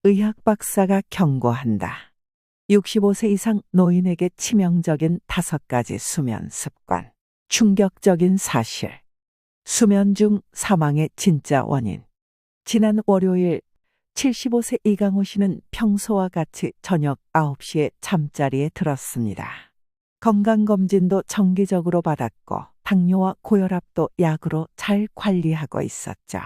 의학 박사가 경고한다. 65세 이상 노인에게 치명적인 5가지 수면 습관. 충격적인 사실. 수면 중 사망의 진짜 원인. 지난 월요일 75세 이강호 씨는 평소와 같이 저녁 9시에 잠자리에 들었습니다. 건강검진도 정기적으로 받았고 당뇨와 고혈압도 약으로 잘 관리하고 있었죠.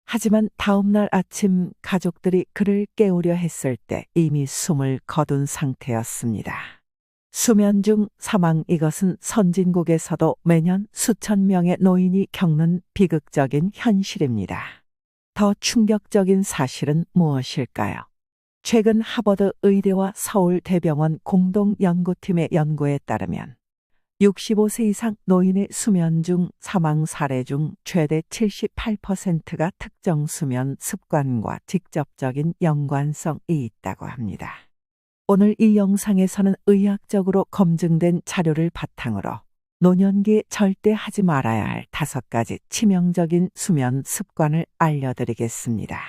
하지만 다음날 아침 가족들이 그를 깨우려 했을 때 이미 숨을 거둔 상태였습니다. 수면 중 사망, 이것은 선진국에서도 매년 수천 명의 노인이 겪는 비극적인 현실입니다. 더 충격적인 사실은 무엇일까요? 최근 하버드 의대와 서울대병원 공동연구팀의 연구에 따르면 65세 이상 노인의 수면 중 사망 사례 중 최대 78%가 특정 수면 습관과 직접적인 연관성이 있다고 합니다. 오늘 이 영상에서는 의학적으로 검증된 자료를 바탕으로 노년기에 절대 하지 말아야 할 5가지 치명적인 수면 습관을 알려드리겠습니다.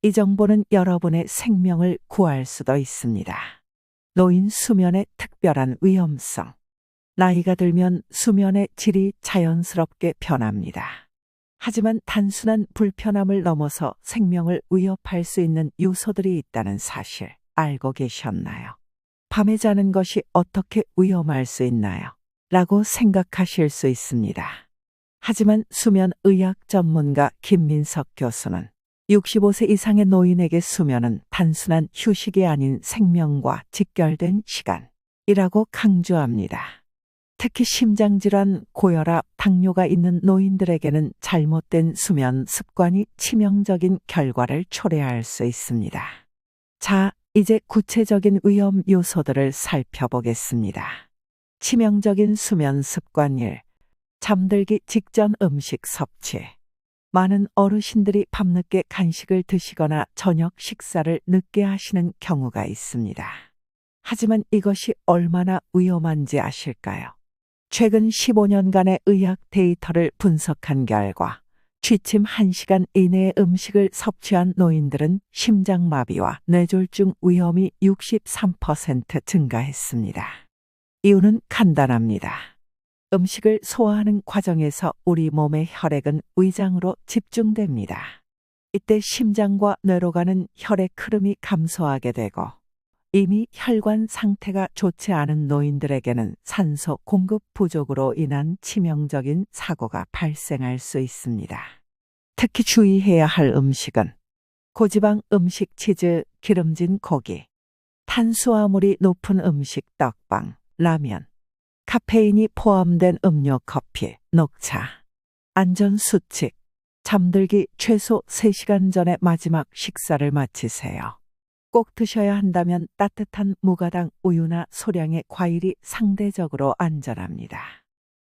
이 정보는 여러분의 생명을 구할 수도 있습니다. 노인 수면의 특별한 위험성. 나이가 들면 수면의 질이 자연스럽게 변합니다. 하지만 단순한 불편함을 넘어서 생명을 위협할 수 있는 요소들이 있다는 사실 알고 계셨나요? 밤에 자는 것이 어떻게 위험할 수 있나요? 라고 생각하실 수 있습니다. 하지만 수면의학 전문가 김민석 교수는 65세 이상의 노인에게 수면은 단순한 휴식이 아닌 생명과 직결된 시간이라고 강조합니다. 특히 심장질환, 고혈압, 당뇨가 있는 노인들에게는 잘못된 수면 습관이 치명적인 결과를 초래할 수 있습니다. 자, 이제 구체적인 위험 요소들을 살펴보겠습니다. 치명적인 수면 습관 1. 잠들기 직전 음식 섭취. 많은 어르신들이 밤늦게 간식을 드시거나 저녁 식사를 늦게 하시는 경우가 있습니다. 하지만 이것이 얼마나 위험한지 아실까요? 최근 15년간의 의학 데이터를 분석한 결과 취침 1시간 이내에 음식을 섭취한 노인들은 심장마비와 뇌졸중 위험이 63% 증가했습니다. 이유는 간단합니다. 음식을 소화하는 과정에서 우리 몸의 혈액은 위장으로 집중됩니다. 이때 심장과 뇌로 가는 혈액 흐름이 감소하게 되고 이미 혈관 상태가 좋지 않은 노인들에게는 산소 공급 부족으로 인한 치명적인 사고가 발생할 수 있습니다. 특히 주의해야 할 음식은 고지방 음식, 치즈, 기름진 고기, 탄수화물이 높은 음식, 떡빵, 라면, 카페인이 포함된 음료, 커피, 녹차. 안전수칙. 잠들기 최소 3시간 전에 마지막 식사를 마치세요. 꼭 드셔야 한다면 따뜻한 무가당 우유나 소량의 과일이 상대적으로 안전합니다.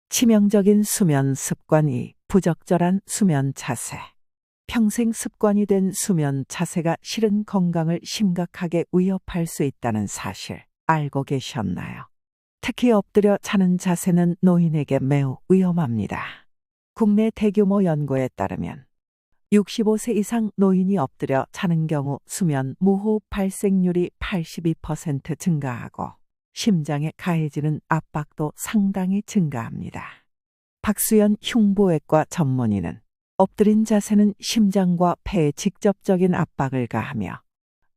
치명적인 수면 습관 2. 부적절한 수면 자세. 평생 습관이 된 수면 자세가 실은 건강을 심각하게 위협할 수 있다는 사실 알고 계셨나요? 특히 엎드려 자는 자세는 노인에게 매우 위험합니다. 국내 대규모 연구에 따르면 65세 이상 노인이 엎드려 자는 경우 수면 무호흡 발생률이 82% 증가하고 심장에 가해지는 압박도 상당히 증가합니다. 박수연 흉부외과 전문의는 엎드린 자세는 심장과 폐에 직접적인 압박을 가하며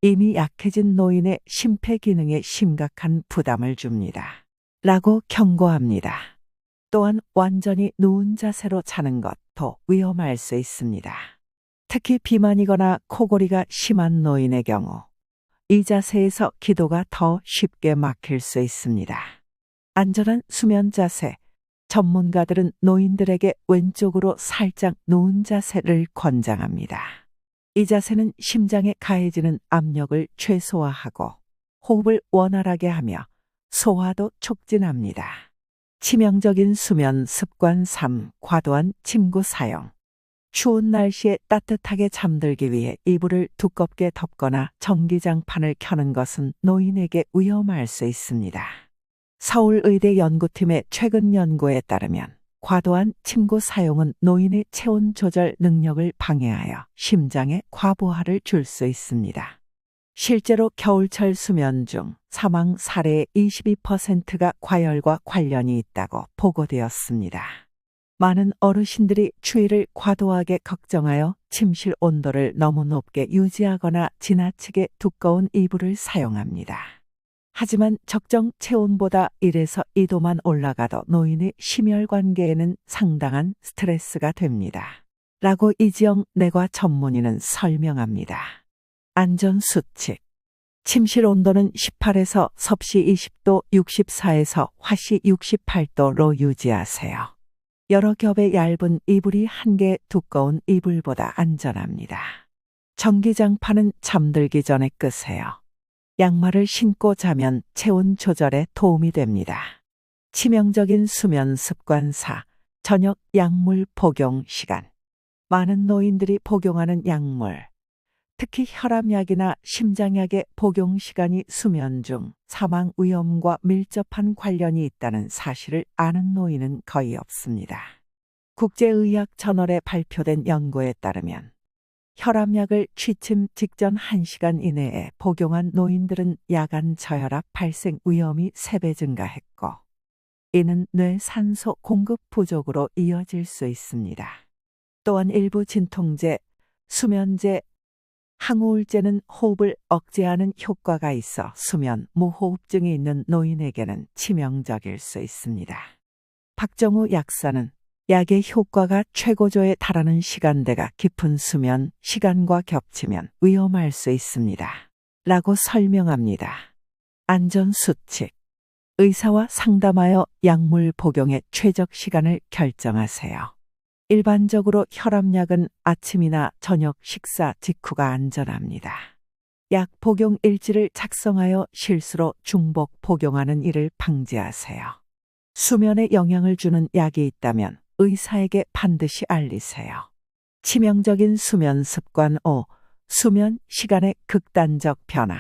이미 약해진 노인의 심폐기능에 심각한 부담을 줍니다. 라고 경고합니다. 또한 완전히 누운 자세로 자는 것도 위험할 수 있습니다. 특히 비만이거나 코골이가 심한 노인의 경우 이 자세에서 기도가 더 쉽게 막힐 수 있습니다. 안전한 수면 자세. 전문가들은 노인들에게 왼쪽으로 살짝 누운 자세를 권장합니다. 이 자세는 심장에 가해지는 압력을 최소화하고 호흡을 원활하게 하며 소화도 촉진합니다. 치명적인 수면 습관 3. 과도한 침구 사용. 추운 날씨에 따뜻하게 잠들기 위해 이불을 두껍게 덮거나 전기장판을 켜는 것은 노인에게 위험할 수 있습니다. 서울의대 연구팀의 최근 연구에 따르면 과도한 침구 사용은 노인의 체온 조절 능력을 방해하여 심장에 과부하를 줄 수 있습니다. 실제로 겨울철 수면 중 사망 사례의 22%가 과열과 관련이 있다고 보고되었습니다. 많은 어르신들이 추위를 과도하게 걱정하여 침실 온도를 너무 높게 유지하거나 지나치게 두꺼운 이불을 사용합니다. 하지만 적정 체온보다 1에서 2도만 올라가도 노인의 심혈관계에는 상당한 스트레스가 됩니다. 라고 이지영 내과 전문의는 설명합니다. 안전수칙. 침실 온도는 18에서 섭씨 20도, 64에서 화씨 68도로 유지하세요. 여러 겹의 얇은 이불이 한 개 두꺼운 이불보다 안전합니다. 전기장판은 잠들기 전에 끄세요. 양말을 신고 자면 체온 조절에 도움이 됩니다. 치명적인 수면 습관 4. 저녁 약물 복용 시간. 많은 노인들이 복용하는 약물, 특히 혈압약이나 심장약의 복용 시간이 수면 중 사망 위험과 밀접한 관련이 있다는 사실을 아는 노인은 거의 없습니다. 국제의학 저널에 발표된 연구에 따르면 혈압약을 취침 직전 1시간 이내에 복용한 노인들은 야간 저혈압 발생 위험이 3배 증가했고, 이는 뇌 산소 공급 부족으로 이어질 수 있습니다. 또한 일부 진통제, 수면제, 항우울제는 호흡을 억제하는 효과가 있어 수면 무호흡증이 있는 노인에게는 치명적일 수 있습니다. 박정우 약사는 약의 효과가 최고조에 달하는 시간대가 깊은 수면 시간과 겹치면 위험할 수 있습니다. 라고 설명합니다. 안전수칙. 의사와 상담하여 약물 복용의 최적 시간을 결정하세요. 일반적으로 혈압약은 아침이나 저녁 식사 직후가 안전합니다. 약 복용 일지를 작성하여 실수로 중복 복용하는 일을 방지하세요. 수면에 영향을 주는 약이 있다면 의사에게 반드시 알리세요. 치명적인 수면 습관 5. 수면 시간의 극단적 변화.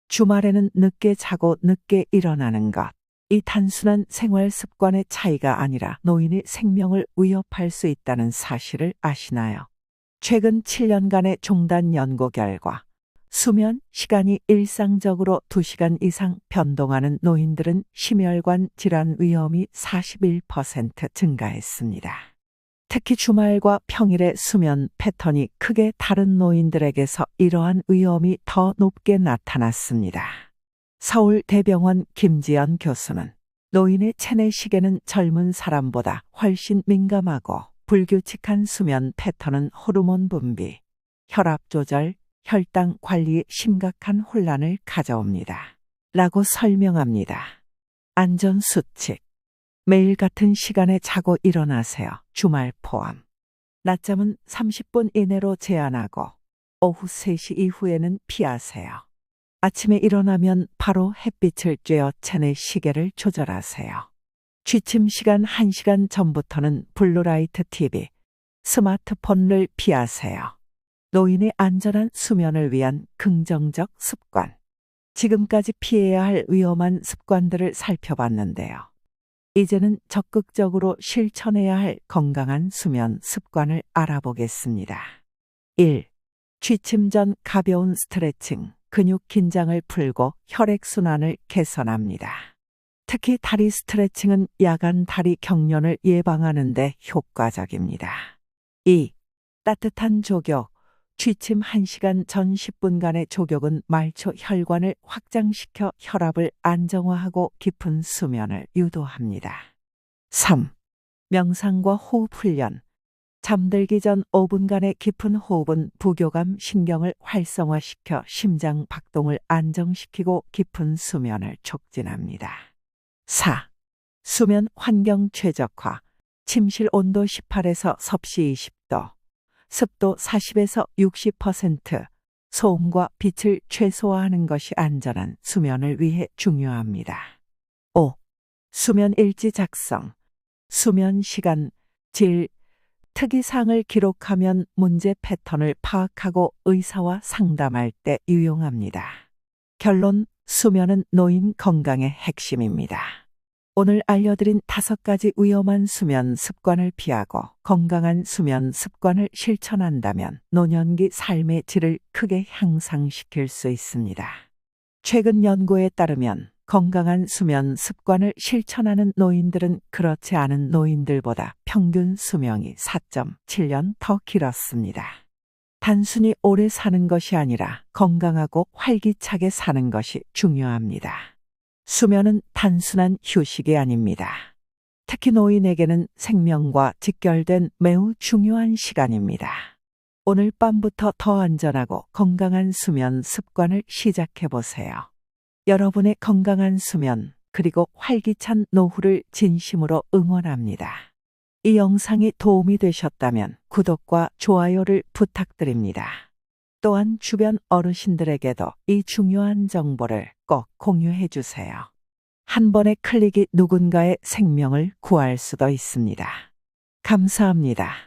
주말에는 늦게 자고 늦게 일어나는 것. 이 단순한 생활 습관의 차이가 아니라 노인의 생명을 위협할 수 있다는 사실을 아시나요? 최근 7년간의 종단 연구 결과 수면 시간이 일상적으로 2시간 이상 변동하는 노인들은 심혈관 질환 위험이 41% 증가했습니다. 특히 주말과 평일의 수면 패턴이 크게 다른 노인들에게서 이러한 위험이 더 높게 나타났습니다. 서울대병원 김지연 교수는 노인의 체내 시계는 젊은 사람보다 훨씬 민감하고 불규칙한 수면 패턴은 호르몬 분비, 혈압 조절, 혈당 관리에 심각한 혼란을 가져옵니다. 라고 설명합니다. 안전수칙. 매일 같은 시간에 자고 일어나세요. 주말 포함. 낮잠은 30분 이내로 제한하고 오후 3시 이후에는 피하세요. 아침에 일어나면 바로 햇빛을 쬐어 체내 시계를 조절하세요. 취침 시간 1시간 전부터는 블루라이트 TV, 스마트폰을 피하세요. 노인의 안전한 수면을 위한 긍정적 습관. 지금까지 피해야 할 위험한 습관들을 살펴봤는데요. 이제는 적극적으로 실천해야 할 건강한 수면 습관을 알아보겠습니다. 1. 취침 전 가벼운 스트레칭. 근육 긴장을 풀고 혈액순환을 개선합니다. 특히 다리 스트레칭은 야간 다리 경련을 예방하는 데 효과적입니다. 2. 따뜻한 족욕. 취침 1시간 전 10분간의 족욕은 말초 혈관을 확장시켜 혈압을 안정화하고 깊은 수면을 유도합니다. 3. 명상과 호흡 훈련. 잠들기 전 5분간의 깊은 호흡은 부교감 신경을 활성화시켜 심장 박동을 안정시키고 깊은 수면을 촉진합니다. 4. 수면 환경 최적화. 침실 온도 18에서 섭씨 20도, 습도 40에서 60%, 소음과 빛을 최소화하는 것이 안전한 수면을 위해 중요합니다. 5. 수면 일지 작성. 수면 시간, 질, 특이사항을 기록하면 문제 패턴을 파악하고 의사와 상담할 때 유용합니다. 결론, 수면은 노인 건강의 핵심입니다. 오늘 알려드린 5가지 위험한 수면 습관을 피하고 건강한 수면 습관을 실천한다면 노년기 삶의 질을 크게 향상시킬 수 있습니다. 최근 연구에 따르면 건강한 수면 습관을 실천하는 노인들은 그렇지 않은 노인들보다 평균 수명이 4.7년 더 길었습니다. 단순히 오래 사는 것이 아니라 건강하고 활기차게 사는 것이 중요합니다. 수면은 단순한 휴식이 아닙니다. 특히 노인에게는 생명과 직결된 매우 중요한 시간입니다. 오늘 밤부터 더 안전하고 건강한 수면 습관을 시작해 보세요. 여러분의 건강한 수면 그리고 활기찬 노후를 진심으로 응원합니다. 이 영상이 도움이 되셨다면 구독과 좋아요를 부탁드립니다. 또한 주변 어르신들에게도 이 중요한 정보를 꼭 공유해 주세요. 한 번의 클릭이 누군가의 생명을 구할 수도 있습니다. 감사합니다.